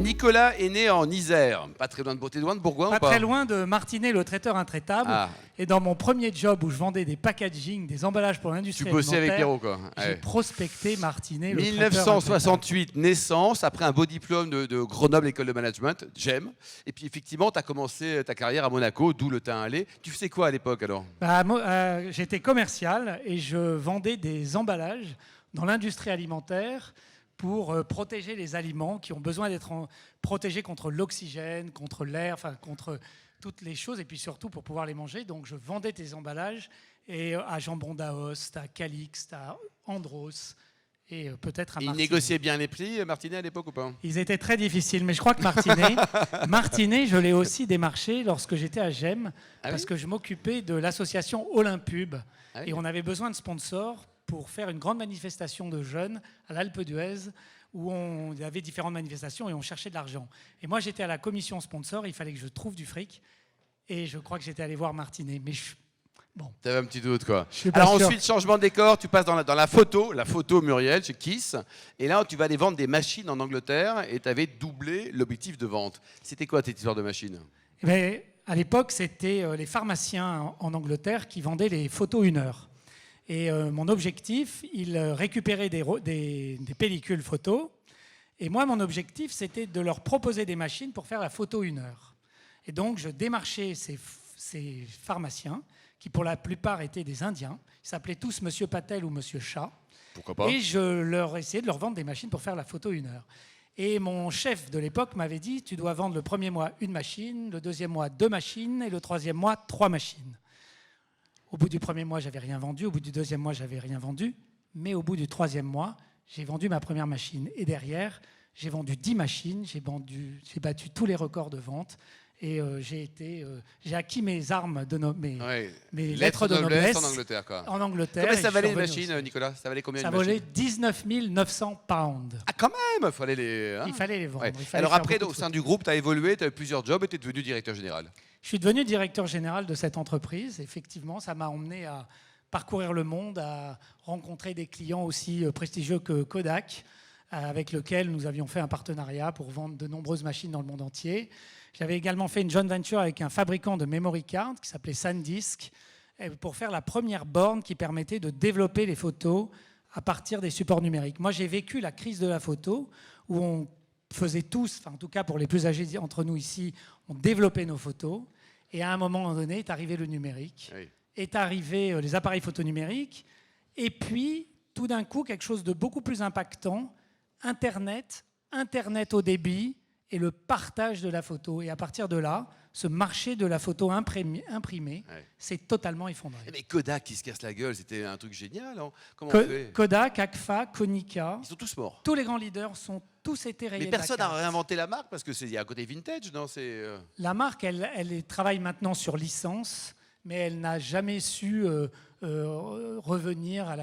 Nicolas est né en Isère, pas très loin de Beauté-Douin, de Bourgoin Pas ou pas? très loin de Martinet, le traiteur intraitable. Ah. Et dans mon premier job où je vendais des packaging, des emballages pour l'industrie Tu bossais avec alimentaire, Pierrot, quoi. j'ai Ouais. prospecté Martinet, le traiteur intraitable. 1968, naissance, après un beau diplôme de Grenoble École de Management, GEM. Et puis effectivement, tu as commencé ta carrière à Monaco, d'où le teint allé. Tu faisais quoi à l'époque alors? J'étais commercial et je vendais des emballages dans l'industrie alimentaire pour protéger les aliments qui ont besoin d'être protégés contre l'oxygène, contre l'air, enfin contre toutes les choses, et puis surtout pour pouvoir les manger. Donc je vendais des emballages et à Jambon d'Aoste, à Calixte, à Andros et peut-être à Il Martinet. négociait bien les prix, Martinet, à l'époque ou pas? Ils étaient très difficiles, mais je crois que Martinet, je l'ai aussi démarché lorsque j'étais à GEM, parce que je m'occupais de l'association Olympub, et on avait besoin de sponsors pour faire une grande manifestation de jeunes à l'Alpe d'Huez, où il y avait différentes manifestations et on cherchait de l'argent. Et moi, j'étais à la commission sponsor, il fallait que je trouve du fric, et je crois que j'étais allé voir Martinet. Mais bon. Tu avais un petit doute, quoi. Alors ensuite, changement de décor, tu passes dans la photo Muriel, chez Kiss, et là, tu vas aller vendre des machines en Angleterre, et tu avais doublé l'objectif de vente. C'était quoi cette histoire de machines? À l'époque, c'était les pharmaciens en Angleterre qui vendaient les photos 1 heure. Et mon objectif, il récupérait des pellicules photos. Et moi, mon objectif, c'était de leur proposer des machines pour faire la photo 1 heure. Et donc, je démarchais ces pharmaciens, qui pour la plupart étaient des Indiens. Ils s'appelaient tous Monsieur Patel ou Monsieur Shah. Pourquoi pas? Et je leur essayais de leur vendre des machines pour faire la photo 1 heure. Et mon chef de l'époque m'avait dit, tu dois vendre le premier mois 1 machine, le deuxième mois 2 machines et le troisième mois 3 machines. Au bout du premier mois, j'avais rien vendu. Au bout du deuxième mois, j'avais rien vendu. Mais au bout du troisième mois, j'ai vendu ma première machine. Et derrière, j'ai vendu 10 machines. J'ai battu tous les records de vente. Et j'ai acquis mes armes, mes lettres de noblesse en Angleterre, quoi. En Angleterre. Combien ça valait une machine, Nicolas? Ça valait combien Ça une machine? valait 19 900 pounds. Ah, quand même, fallait les... Il fallait les vendre. Ouais. Il fallait Alors faire après, beaucoup au de sein photos. du groupe, tu as évolué, tu as eu plusieurs jobs et tu es devenu directeur général. Je suis devenu directeur général de cette entreprise. Effectivement, ça m'a emmené à parcourir le monde, à rencontrer des clients aussi prestigieux que Kodak, avec lequel nous avions fait un partenariat pour vendre de nombreuses machines dans le monde entier. J'avais également fait une joint venture avec un fabricant de memory card qui s'appelait SanDisk pour faire la première borne qui permettait de développer les photos à partir des supports numériques. Moi, j'ai vécu la crise de la photo où on faisait tous, enfin en tout cas pour les plus âgés entre nous ici, on développait nos photos. Et à un moment donné, est arrivé le numérique, est arrivé les appareils photo numériques, et puis tout d'un coup, quelque chose de beaucoup plus impactant, Internet au débit et le partage de la photo. Et à partir de là, ce marché de la photo imprimée s'est totalement effondré. Mais Kodak qui se casse la gueule, c'était un truc génial. Hein. Comment on fait? Kodak, Agfa, Konica, ils sont tous morts. Tous les grands leaders sont tous été rayés. Mais personne n'a réinventé la marque parce que il y a un côté vintage, non? La marque, elle travaille maintenant sur licence, mais elle n'a jamais su revenir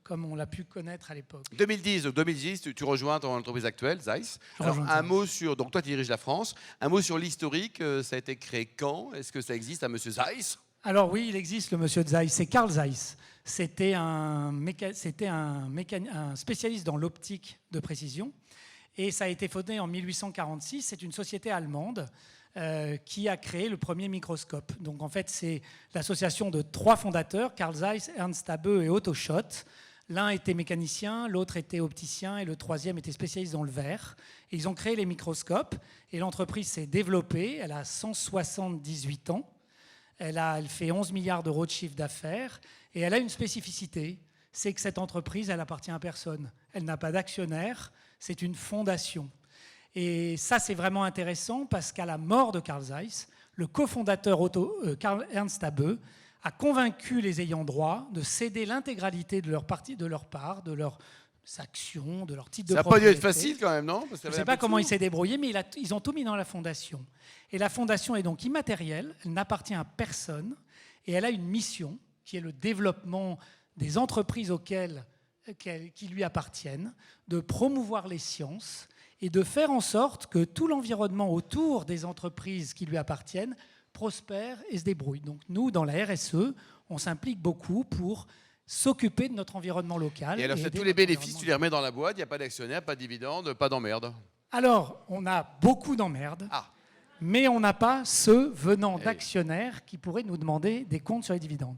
comme on l'a pu connaître à l'époque. 2010, tu rejoins ton entreprise actuelle, Zeiss. Alors, un mot sur... Donc toi, tu diriges la France. Un mot sur l'historique. Ça a été créé quand? Est-ce que ça existe, un monsieur Zeiss? Alors oui, il existe le monsieur Zeiss. C'est Carl Zeiss. C'était un spécialiste dans l'optique de précision. Et ça a été fondé en 1846. C'est une société allemande qui a créé le premier microscope. Donc en fait, c'est l'association de 3 fondateurs, Carl Zeiss, Ernst Abbe et Otto Schott. L'un était mécanicien, l'autre était opticien et le troisième était spécialiste dans le verre. Et ils ont créé les microscopes et l'entreprise s'est développée. Elle a 178 ans. Elle fait 11 milliards d'euros de chiffre d'affaires et elle a une spécificité, c'est que cette entreprise, elle appartient à personne. Elle n'a pas d'actionnaire, c'est une fondation. Et ça, c'est vraiment intéressant parce qu'à la mort de Carl Zeiss, le cofondateur Karl Ernst Abbe a convaincu les ayants droit de céder l'intégralité de leur part, de leurs actions, de leur titre de propriété. Ça n'a pas dû être facile quand même, non? Je ne sais pas comment il s'est débrouillé, mais ils ont tout mis dans la fondation. Et la fondation est donc immatérielle, elle n'appartient à personne, et elle a une mission qui est le développement des entreprises qui lui appartiennent, de promouvoir les sciences et de faire en sorte que tout l'environnement autour des entreprises qui lui appartiennent prospère et se débrouille. Donc nous, dans la RSE, on s'implique beaucoup pour s'occuper de notre environnement local. Et alors, tous les bénéfices, tu les remets dans la boîte, il n'y a pas d'actionnaire, pas de dividende, pas d'emmerde. Alors, on a beaucoup d'emmerdes, Ah, mais on n'a pas ceux venant Eh. d'actionnaires qui pourraient nous demander des comptes sur les dividendes.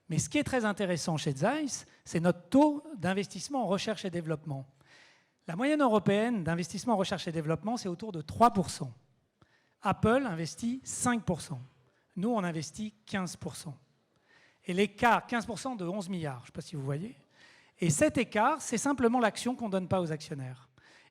Mais ce qui est très intéressant chez Zeiss, c'est notre taux d'investissement en recherche et développement. La moyenne européenne d'investissement en recherche et développement, c'est autour de 3%. Apple investit 5%. Nous, on investit 15%. Et l'écart, 15% de 11 milliards, je ne sais pas si vous voyez. Et cet écart, c'est simplement l'action qu'on ne donne pas aux actionnaires.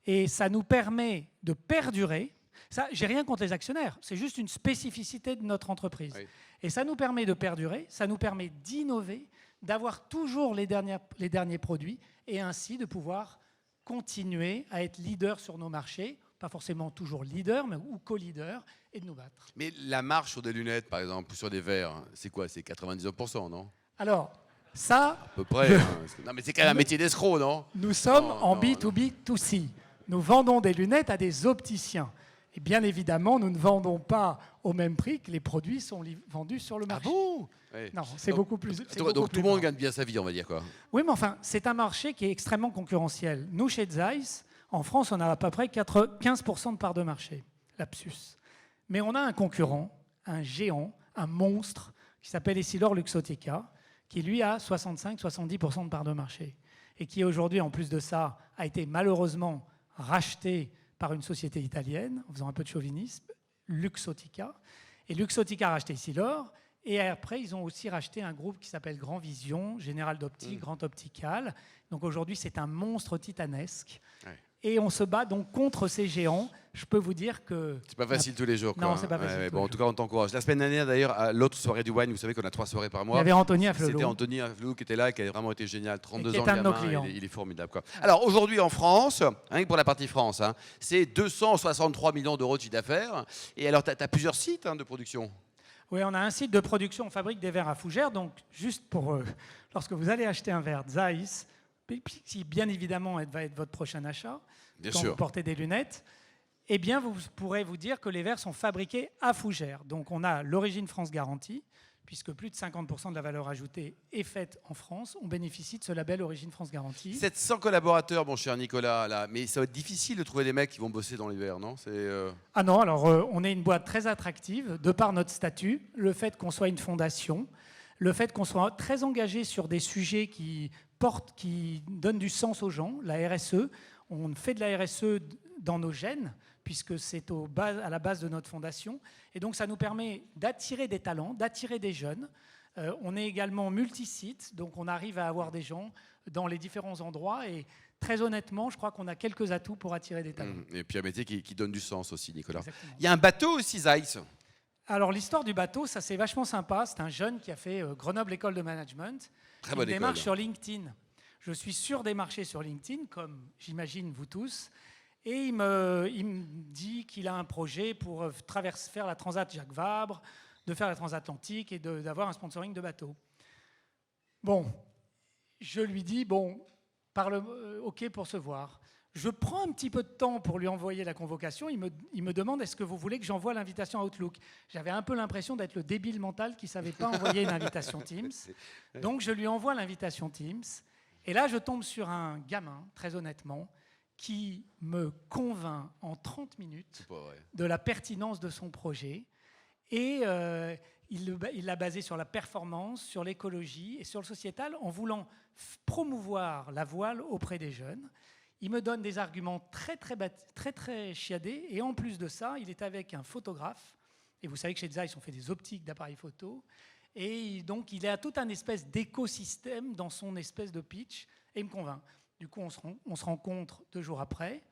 Et ça nous permet de perdurer. Ça, j'ai rien contre les actionnaires, c'est juste une spécificité de notre entreprise. Oui. Et ça nous permet de perdurer, ça nous permet d'innover, d'avoir toujours les derniers produits et ainsi de pouvoir continuer à être leader sur nos marchés, pas forcément toujours leader, mais ou co-leader, et de nous battre. mais la marge sur des lunettes, par exemple, ou sur des verres, c'est quoi? C'est 99%, non? Alors, ça, À peu près. Hein. Non, mais c'est quand même un métier d'escroc, non? nous sommes Non, en non, B2B2C. Nous vendons des lunettes à des opticiens. Et bien évidemment, nous ne vendons pas au même prix que les produits sont vendus sur le Ah marché. bon? Oui. Non, c'est Donc- beaucoup plus. c'est Donc, beaucoup tout plus le monde bas. gagne bien sa vie, on va dire quoi. Oui, mais enfin, c'est un marché qui est extrêmement concurrentiel. Nous, chez Zeiss, en France, on a à peu près 15% de part de marché. Lapsus. Mais on a un concurrent, un géant, un monstre, qui s'appelle Essilor Luxottica, qui lui a 65-70% de part de marché. Et qui aujourd'hui, en plus de ça, a été malheureusement racheté par une société italienne, en faisant un peu de chauvinisme, Luxottica. Et Luxottica a racheté Essilor. Et après, ils ont aussi racheté un groupe qui s'appelle Grand Vision, Général d'Optique, Grand Optical. Donc aujourd'hui, c'est un monstre titanesque. Ouais. Et on se bat donc contre ces géants. Je peux vous dire que... C'est pas facile tous les jours. Non, quoi, c'est pas facile tous bon, les en tout cas, on t'encourage. La semaine dernière, d'ailleurs, à l'autre soirée du Wine, vous savez qu'on a 3 soirées par Il y mois. avait Anthony C'était Afflelou. Anthony Afflelou qui était là, qui a vraiment été génial. 32 qui est ans, un de nos gamin, clients. il est formidable. Quoi. Alors aujourd'hui en France, rien que pour la partie France, hein, c'est 263 millions d'euros de chiffre d'affaires. Et alors, tu as plusieurs sites de production. Oui, on a un site de production, on fabrique des verres à fougères. Donc, juste pour... lorsque vous allez acheter un verre Zeiss, qui bien évidemment va être votre prochain achat, Bien quand sûr. vous portez des lunettes, eh bien, vous pourrez vous dire que les verres sont fabriqués à fougères. Donc, on a l'origine France garantie, puisque plus de 50% de la valeur ajoutée est faite en France. On bénéficie de ce label Origine France garantie. 700 collaborateurs, mon cher Nicolas, là. Mais ça va être difficile de trouver des mecs qui vont bosser dans les verres, non? Ah non, alors on est une boîte très attractive de par notre statut, le fait qu'on soit une fondation, le fait qu'on soit très engagé sur des sujets qui donnent du sens aux gens, la RSE. On fait de la RSE dans nos gènes, puisque c'est à la base de notre fondation. Et donc ça nous permet d'attirer des talents, d'attirer des jeunes. On est également multisite, donc on arrive à avoir des gens dans les différents endroits. Et très honnêtement, je crois qu'on a quelques atouts pour attirer des talents. Et puis un métier qui donne du sens aussi, Nicolas. Exactement. Il y a un bateau aussi, Zeiss. Alors l'histoire du bateau, ça c'est vachement sympa. C'est un jeune qui a fait Grenoble École de Management. Très bonne Il démarche école. sur LinkedIn. Je suis démarché sur LinkedIn, comme j'imagine vous tous. Et il me dit qu'il a un projet pour faire la Transat Jacques Vabre, de faire la transatlantique et d'avoir un sponsoring de bateau. Bon, je lui dis, bon, OK pour se voir. Je prends un petit peu de temps pour lui envoyer la convocation. Il me demande, est-ce que vous voulez que j'envoie l'invitation à Outlook? J'avais un peu l'impression d'être le débile mental qui ne savait pas envoyer une invitation Teams. Donc je lui envoie l'invitation Teams. Et là, je tombe sur un gamin, très honnêtement, qui me convainc en 30 minutes de la pertinence de son projet. Et il l'a basé sur la performance, sur l'écologie et sur le sociétal en voulant promouvoir la voile auprès des jeunes. Il me donne des arguments très chiadés. Et en plus de ça, il est avec un photographe. Et vous savez que chez Zeiss, on fait des optiques d'appareils photo. Et donc, il a tout un espèce d'écosystème dans son espèce de pitch. Et il me convainc. Du coup, on se rencontre 2 jours après.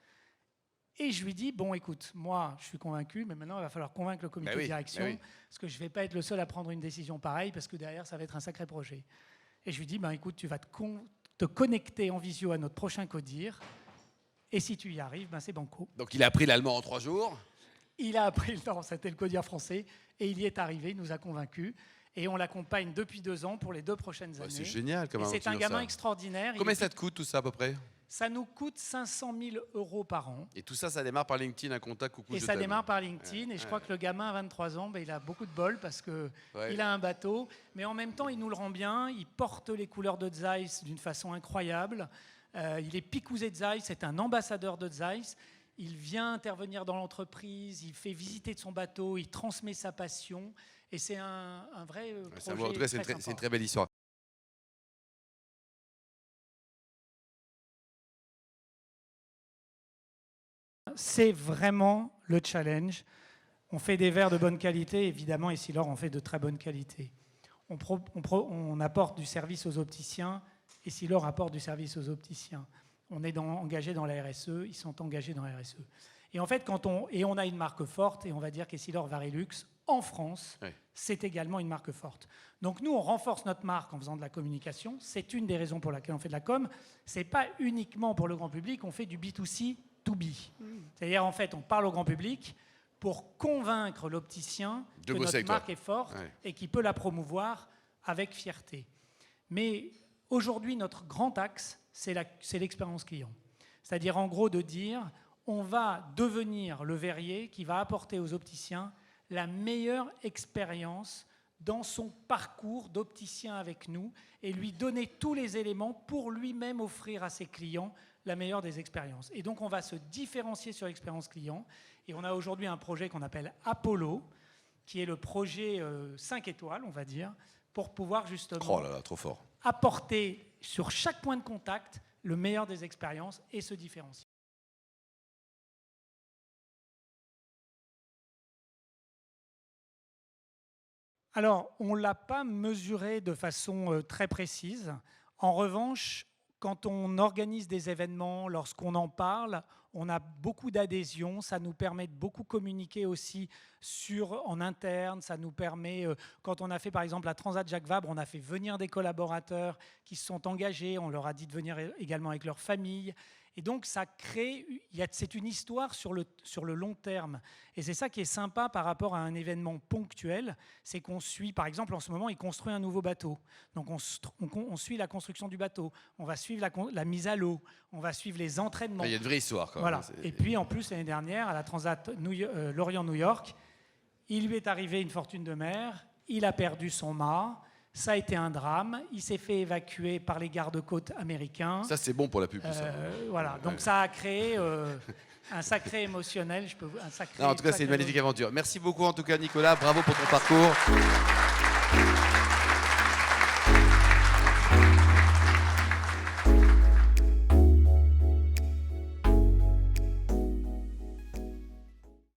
Et je lui dis, bon, écoute, moi, je suis convaincu, mais maintenant, il va falloir convaincre le comité de direction, parce que je ne vais pas être le seul à prendre une décision pareille, parce que derrière, ça va être un sacré projet. Et je lui dis, ben, écoute, tu vas te connecter en visio à notre prochain CODIR, et si tu y arrives, ben, c'est banco. Donc il a appris l'allemand en 3 jours. Il a appris le temps, c'était le CODIR français, et il y est arrivé, il nous a convaincus. Et on l'accompagne depuis 2 ans pour les 2 prochaines années. C'est génial. Et c'est un gamin extraordinaire. Combien ça te coûte tout ça à peu près? Ça nous coûte 500 000 € par an. Et tout ça, ça démarre par LinkedIn, un contact, coucou, Et ça démarre par LinkedIn. Et je crois que le gamin à 23 ans, il a beaucoup de bol parce qu'il a un bateau. Mais en même temps, il nous le rend bien. Il porte les couleurs de Zeiss d'une façon incroyable. Il est picousé de Zeiss. C'est un ambassadeur de Zeiss. il vient intervenir dans l'entreprise, il fait visiter de son bateau, il transmet sa passion. Et c'est un vrai projet. En tout cas, c'est une très belle histoire. C'est vraiment le challenge. On fait des verres de bonne qualité, évidemment, et Essilor en fait de très bonne qualité. On apporte du service aux opticiens, et Essilor apporte du service aux opticiens. On est engagé dans la RSE, ils sont engagés dans la RSE. Et en fait, on a une marque forte, et on va dire qu'Essilor Varilux, en France, oui, c'est également une marque forte. Donc nous, on renforce notre marque en faisant de la communication. C'est une des raisons pour laquelle on fait de la com. Ce n'est pas uniquement pour le grand public, on fait du B2C, to be. C'est-à-dire, en fait, on parle au grand public pour convaincre l'opticien que notre marque est forte, ouais, et qu'il peut la promouvoir avec fierté. Mais aujourd'hui, notre grand axe, c'est l'expérience client. C'est-à-dire, en gros, de dire, on va devenir le verrier qui va apporter aux opticiens la meilleure expérience dans son parcours d'opticien avec nous et lui donner tous les éléments pour lui-même offrir à ses clients la meilleure des expériences. Et donc, on va se différencier sur l'expérience client. Et on a aujourd'hui un projet qu'on appelle Apollo, qui est le projet 5 étoiles, on va dire, pour pouvoir justement trop fort, apporter sur chaque point de contact le meilleur des expériences et se différencier. Alors, on ne l'a pas mesuré de façon très précise. En revanche, quand on organise des événements, lorsqu'on en parle, on a beaucoup d'adhésion. Ça nous permet de beaucoup communiquer aussi en interne. Ça nous permet, quand on a fait par exemple la Transat Jacques Vabre, on a fait venir des collaborateurs qui se sont engagés. On leur a dit de venir également avec leur famille. Et donc, ça crée, c'est une histoire sur le long terme. Et c'est ça qui est sympa par rapport à un événement ponctuel, c'est qu'on suit, par exemple, en ce moment, il construit un nouveau bateau. Donc, on suit la construction du bateau, on va suivre la mise à l'eau, on va suivre les entraînements. Il y a une vraie histoire, quand voilà. même. Et puis, en plus, l'année dernière, à la Transat Lorient-New York, il lui est arrivé une fortune de mer, il a perdu son mât. Ça a été un drame. Il s'est fait évacuer par les gardes-côtes américains. Ça, c'est bon pour la pub. Voilà. Donc, ça a créé un sacré émotionnel. En tout cas, c'est une magnifique aventure. Merci beaucoup, en tout cas, Nicolas. Bravo pour ton parcours.